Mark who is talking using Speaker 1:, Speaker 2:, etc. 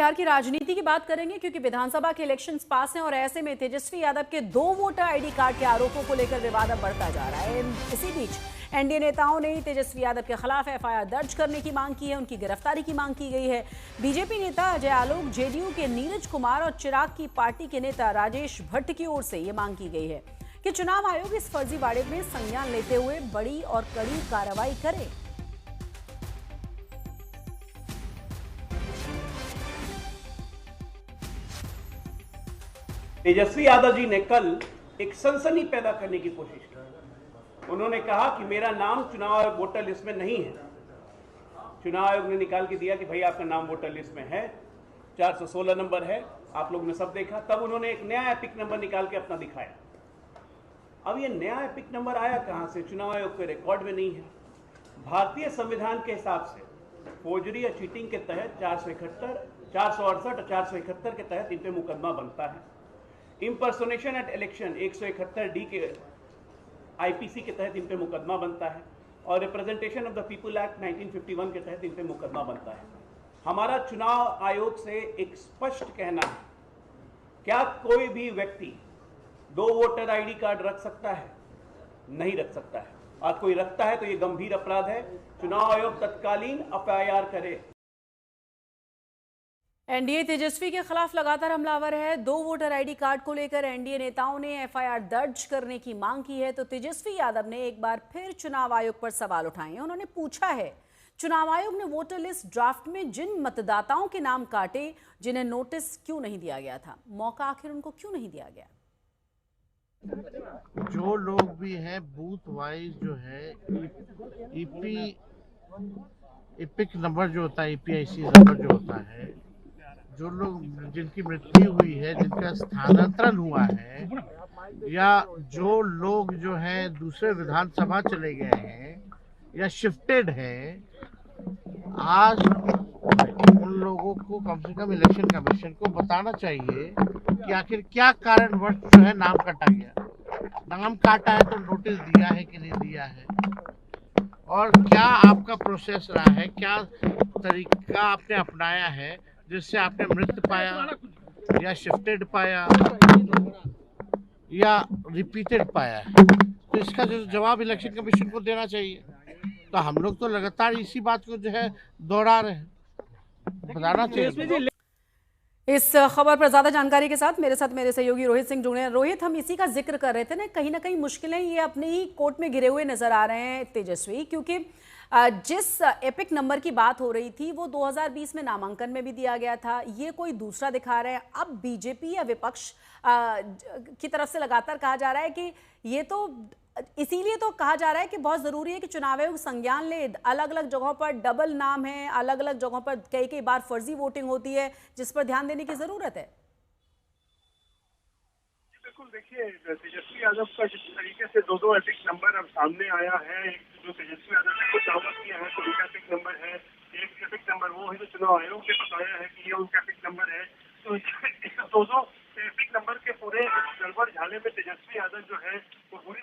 Speaker 1: बिहार की राजनीति की बात करेंगे क्योंकि विधानसभा के इलेक्शंस पास हैं और ऐसे में तेजस्वी यादव के 2 वोटर आईडी कार्ड के आरोपों को लेकर विवाद अब बढ़ता जा रहा है। इसी बीच एनडीए नेताओं ने तेजस्वी यादव के खिलाफ एफआईआर दर्ज करने की मांग की है, उनकी गिरफ्तारी की मांग की गई है। बीजेपी नेता अजय आलोक, जेडीयू के नीरज कुमार और चिराग की पार्टी के नेता राजेश भट्ट की ओर से ये मांग की गई है कि चुनाव आयोग इस फर्जीवाड़े में संज्ञान लेते हुए बड़ी और कड़ी कार्रवाई करे।
Speaker 2: तेजस्वी यादव जी ने कल एक सनसनी पैदा करने की कोशिश की। उन्होंने कहा कि मेरा नाम चुनाव आयोग वोटर लिस्ट में नहीं है। चुनाव आयोग ने निकाल के दिया कि भाई आपका नाम वोटर लिस्ट में है, 416 नंबर है, आप लोगों ने सब देखा। तब उन्होंने एक नया एपिक नंबर निकाल के अपना दिखाया। अब ये नया एपिक नंबर आया कहां से? चुनाव आयोग के रिकॉर्ड में नहीं है। भारतीय संविधान के हिसाब से फोर्जरी या चीटिंग के तहत 468 और 471 के तहत इन पे मुकदमा बनता है। इंपर्सोनेशन एट इलेक्शन 171D के आईपीसी के तहत इन पे मुकदमा बनता है और representation of the people act 1951 के तहत इन पे मुकदमा बनता है। हमारा चुनाव आयोग से एक स्पष्ट कहना है, क्या कोई भी व्यक्ति 2 वोटर आईडी कार्ड रख सकता है? नहीं रख सकता है। और कोई रखता है तो ये गंभीर अपराध है। चुनाव आयोग तत्कालीन एफआईआर करे।
Speaker 1: एनडीए तेजस्वी के खिलाफ लगातार हमलावर है। 2 वोटर आईडी कार्ड को लेकर एनडीए नेताओं ने एफआईआर दर्ज करने की मांग की है तो तेजस्वी यादव ने एक बार फिर चुनाव आयोग पर सवाल उठाए हैं। उन्होंने पूछा है, चुनाव आयोग ने वोटर लिस्ट ड्राफ्ट में जिन मतदाताओं के नाम काटे जिन्हें नोटिस क्यों नहीं दिया गया था, मौका आखिर उनको क्यों नहीं दिया गया?
Speaker 3: जो लोग भी हैं बूथ वाइज जो है एपिक नंबर जो होता है, ईपीआईसी नंबर जो होता है, जो लोग जिनकी मृत्यु हुई है, जिनका स्थानांतरण हुआ है, या जो लोग जो है दूसरे विधानसभा चले गए हैं या शिफ्टेड हैं, आज उन लोगों को कम से कम इलेक्शन कमीशन को बताना चाहिए कि आखिर क्या कारणवश जो है नाम काटा गया। नाम काटा है तो नोटिस दिया है कि नहीं दिया है, और क्या आपका प्रोसेस रहा है, क्या तरीका आपने अपनाया है जिससे आपने मृत पाया या शिफ्टेड पाया या रिपीटेड पाया है। तो इसका जो जवाब इलेक्शन कमीशन को देना चाहिए। तो हम लोग तो लगातार इसी बात को जो है दोहरा रहे हैं, बताना चाहिए।
Speaker 1: इस खबर पर ज्यादा जानकारी के साथ मेरे सहयोगी रोहित सिंह जुड़े हैं। रोहित, हम इसी का जिक्र कर रहे थे ना कहीं मुश्किलें ये अपनी ही कोर्ट में घिरे हुए नजर आ रहे हैं तेजस्वी, क्योंकि जिस एपिक नंबर की बात हो रही थी वो 2020 में नामांकन में भी दिया गया था, ये कोई दूसरा दिखा रहा है। अब बीजेपी या विपक्ष की तरफ से लगातार कहा जा रहा है कि ये तो इसीलिए तो कहा जा रहा है कि बहुत जरूरी है कि चुनाव आयोग संज्ञान ले। अलग अलग जगहों पर डबल नाम है, अलग अलग जगहों पर कई बार फर्जी वोटिंग होती है, जिस पर ध्यान देने की जरूरत है।
Speaker 4: बिल्कुल, देखिए तेजस्वी यादव का जिस तरीके से 2 एपिक नंबर अब सामने आया है, जो तेजस्वी यादव ने कुछ दावा किया है तो उनका एपिक नंबर है, एक एपिक नंबर वो है जो चुनाव आयोग ने बताया है कि ये उनका एपिक नंबर है। तो 2 एपिक नंबर के पूरे गड़बड़ झाले में तेजस्वी यादव जो है वो बुरी